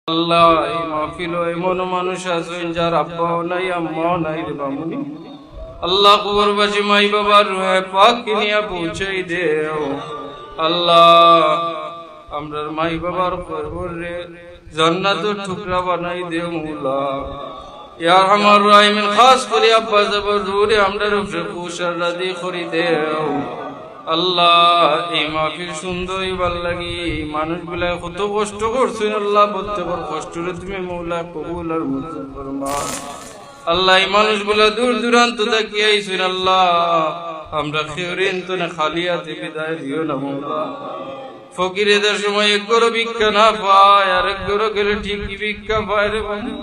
আল্লাহ এই মাহফিল এমন মানুষ আছেন যার আব্বাও নাই আম্মাও নাই রে বামুনি আল্লাহ কবরবাসী মাই বাবার রুহে পাক নিয়ে পৌঁছাই দেও আল্লাহ আমরার মাই বাবার কবরে জান্নাতের টুকরা বানাই দেও মওলা ইয়া আরহামার রাহিমিন খাস করে আব্বা জবর রুরে আমরার উপরে খুশার রাজি করি দেও আল্লাহ এই মাহফিল সুন্দর ভাল লাগি মানুষগুলা কত কষ্ট করছেন আল্লাহ প্রত্যেকের কষ্টরে তুমি মওলা কবুল আর মঞ্জুর ফরমাও আল্লাহ এই মানুষগুলা দূর দূরান্ত থেকে আইছেন আল্লাহ আমরা খেউরিন তো না খালি হাতে বিদায় দিও না মওলা ফকিরেদের সময় এক গরো ভিক্ষা না পায় আর এক গরো গেলে ঠিকই ভিক্ষা পায় রে বাবা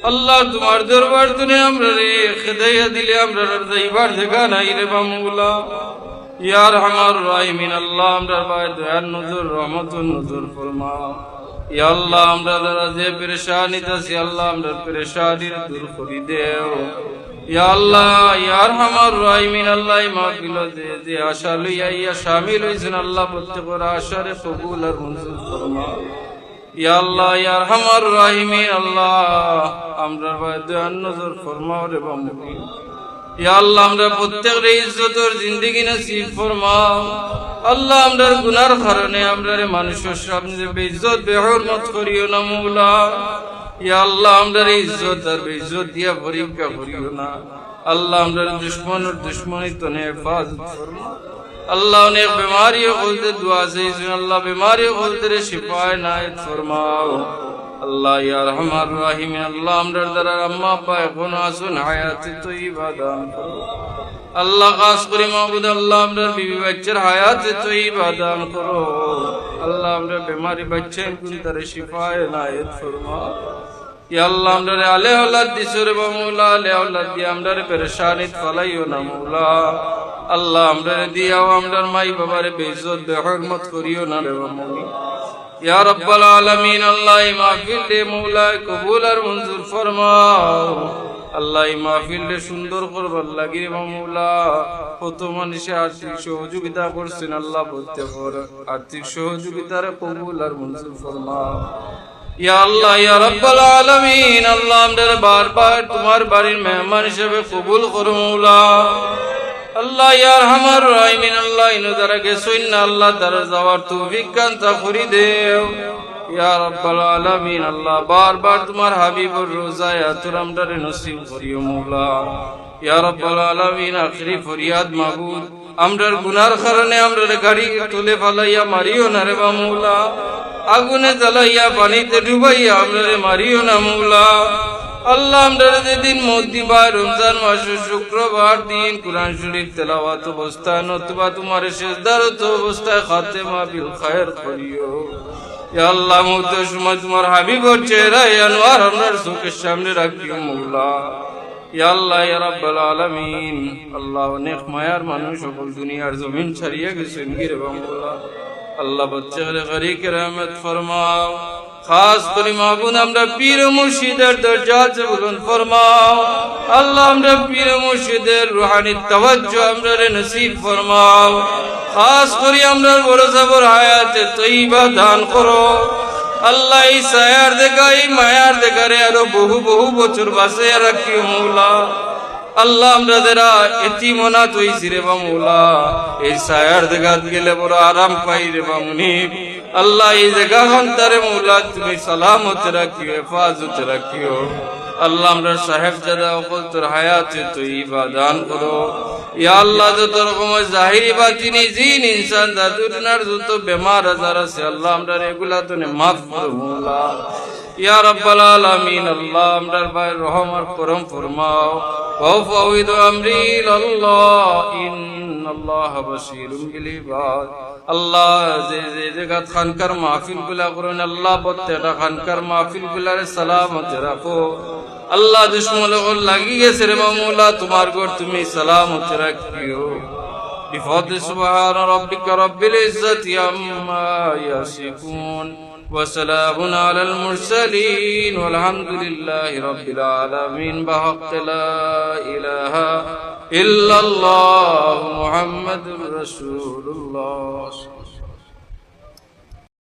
আল্লাহ তোমার দরবার তুনে আমরা রে খেদাইয়া দিলে আমরা যাইবার জায়গা নাই রে মওলা ইয়া আরহামার রাহিমিন আল্লাহ আমরা ভাই দয়ার নজর রহমতুন নজর ফরমাও ইয়া আল্লাহ আমরা যারা যে পেরেশানিতে আছি আল্লাহ আমরা পেরেশানির দূর করে দেও ইয়া আল্লাহ ইয়া আরহামার রাহিমিন আল্লাহ মাহফিল যে আশা লইয়া ইয়া শামিল হইছেন আল্লাহ প্রত্যেকের আশারে কবুল আর মঞ্জুর ফরমাও ইয়া আল্লাহ ইয়া আরহামার রাহিমিন আল্লাহ আমরা ভাই দয়ার নজর ফরমাও রে বামুনি ইয়া আল্লাহ আমরা প্রত্যেকের ইজ্জতের জিন্দেগি নসিব ফরমাও আল্লাহ আমরার গুনার কারণে আমরারে মানুষের সামনে বেইজ্জত বেহুরমত করিও না মওলা ইয়া আল্লাহ আমরার ইজ্জত আর বেইজ্জত দিয়া পরীক্ষা করিও না আল্লাহ আমরার দুশমনের দুশমনি তো নে হেফাজত ফরমাও আল্লাহ অনেক বিমারিও বলতে দোয়া চাইছেন আল্লাহ বিমারিও বলতে রে শিফা ইনায়েত ফরমাও আল্লাহ ইয়া আরহামার রাহিমিন আল্লাহ আমরার দ্বারা আম্মা আব্বা এখন আসুন হায়াতে তয়্যিবা দান করো আল্লাহ খাস করে মাবুদ আল্লাহ আমরার বিবি বাচ্চার হায়াতে তয়্যিবা দান করো আল্লাহ আমরা বিমারি বাচ্চা কোন তারে শিফা ইনায়েত ফরমাও ইয়া আল্লাহ আমরারে আলে আওলাদ দিছো রে মওলা আলে আওলাদ দি আমরারে পেরেশানিত ফলাইও না মওলা আল্লাহ আমরারে দিয়াও আমরার মাই বাবারে বেইজ্জত বেহুরমত করিও না রে মওলা ইয়া রাব্বাল আলামিন আল্লাহ এই মাহফিল দে মওলা কবুল আর মঞ্জুর ফরমাও আল্লাহ এই মাহফিল দে সুন্দর করবার লাগি রে মওলা কত মানুষে আর্থিক সহযোগিতা করছেন আল্লাহ প্রত্যেকের আর্থিক সহযোগিতার কবুল আর মঞ্জুর ফরমাও ইয়া আল্লাহ ইয়া রাব্বাল আলামিন আল্লাহ আমরা বারবার তোমার বাড়ির মেহমান হিসেবে কবুল করো মওলা আল্লাহ ইয়া আরহামার রাহিমিন আল্লাহ ইনো যারা গেছেন না আল্লাহ তারা যাওয়ার তৌফিক কান্তা করি দেও ইয়া রাব্বাল আলামিন আল্লাহ বারবার তোমার হাবিবুর রোজায় আতরামদারে নসিব করিও মওলা ইয়া রাব্বাল আলামিন আখিরি ফরিয়াদ মাবুদ আমরার গুনার কারণে আমরার গাড়ি তুলে ফালাইয়া মারিও না রে মওলা আগুনে জ্বালাইয়া পানিতে ডুবাইয়া আমরারে মারিও না মওলা আল্লাহ আমরা যেদিন মত দিবা রমজান মাসের শুক্রবার দিন কুরআন শরীফ তেলাওয়াত অবস্থায় নতুবা তোমার সিজদারত অবস্থায় খাতেমা বিল খায়র করিও ইয়া আল্লাহ মওতের সময় তোমার হাবিবের চেহারা আনোয়ার আমরার চোখের সামনে রাখিও মওলা ইয়া আল্লাহ ইয়া রাব্বাল আলামিন আল্লাহ অনেক মায়ার মানুষ সকল দুনিয়ার জমিন ছাড়িয়ে গেছেন গিরে মওলা আল্লাহ বাচ্চারে গরিকে রহমত ফরমাও খাস করে মাহবুব আমরা পীর মুর্শিদের দরজাত বুলন্দ ফরমাও আল্লাহ আমরা পীর মুর্শিদের রুহানি তাওয়াজ্জু আমরা নসিব ফরমাও খাস করে আমরা বড় সবর হায়াতে তয়্যিবা দান করো আল্লাহ এই সায়ার দেখা এই মায়ার দেখারে আরো বহু বহু বছর বাঁচে রাখিও মওলা আল্লাহ আমরা যারা এতিমনা তৈছি রে মওলা এই সায়ার দেখাত গেলে বড় আরাম পাই রে মুনিব আল্লাহ এই জায়গা হন্তারে মওলা তুমি সালামত রাখিও হেফাজত রাখিও আল্লাহ আমরা সাহেব জাদা ওকল তোর হায়াতে তয়্যিবা দান করো ইয়া আল্লাহ যত রকম জাহিরি বাতিনি জিন ইনসান দুনিয়ার যত বেমার আজার আছে আল্লাহ আমরা এগুলা তুমি মাফ করো মওলা ইয়া রাব্বাল আলামিন আল্লাহ আমরার ভাই রহম আর করম ফরমাও وأفوض أمري إلى الله إن الله بصير بالعباد আল্লাহ যে জায়গা খানকার মাহফিল গুলা করেন আল্লাহ প্রত্যেকটা খানকার মাহফিল গুলার সালামত রাখো আল্লাহ দুশমন লাগি গেছে রে মওলা তোমার ঘর তুমি সালামত রাখিও বিফাদলি সুবহান রাব্বিকা রাব্বিল ইজ্জাতি আম্মা ইয়াসিফুন وسلام على المرسلين والحمد لله رب العالمين بحق لا إله إلا الله محمد رسول الله